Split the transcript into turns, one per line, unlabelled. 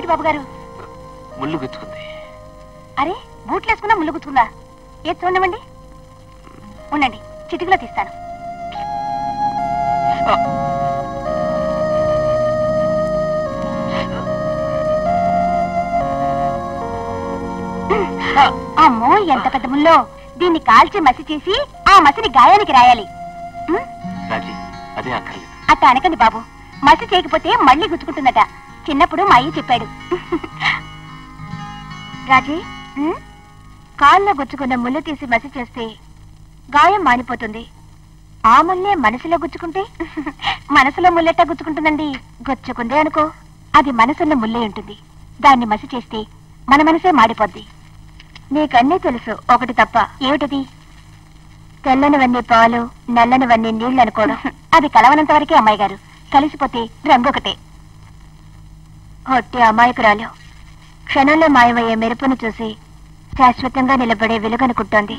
ఏమైంది బాబు గారు?
ముళ్ళు గుచ్చుకుంది.
అరే బూట్లు వేసుకున్నా ముళ్ళు గుచ్చుకుందా? ఏది చూడమండి. ఉండండి, చిటికలో తీస్తాను. అమ్మో ఎంత పెద్ద ముల్లో! దీన్ని కాల్చి మసి చేసి ఆ మసిని గాయానికి రాయాలి. అట్ట అనకండి బాబు, మసి చేయకపోతే మళ్ళీ గుచ్చుకుంటుందట. చిన్నప్పుడు మా అయ్య చెప్పాడు. రాజీ, కాళ్ళలో గుచ్చుకున్న ముళ్ళు తీసి మసి చేస్తే గాయం మానిపోతుంది. ఆ ముల్లే మనసులో గుచ్చుకుంటే మనసులో ముల్లెట్టా గుచ్చుకుంటుందండి? గుచ్చుకుందే అనుకో, అది మనసులో ముల్లే ఉంటుంది. దాన్ని మసి చేస్తే మన మనసే మాడిపోద్ది. నీకన్నీ తెలుసు, ఒకటి తప్ప. ఏమిటది? తెల్లనివన్నీ పాలు, నల్లనివన్నీ నీళ్లు అనుకోవడం. అది కలవనంత వరకే అమ్మాయి గారు, కలిసిపోతే రంగొకటే. ఒట్టి అమాయకురాలు క్షణంలో మాయమయ్యే మెరుపును చూసి శాశ్వతంగా నిలబడే వెలుగనుకుంటోంది.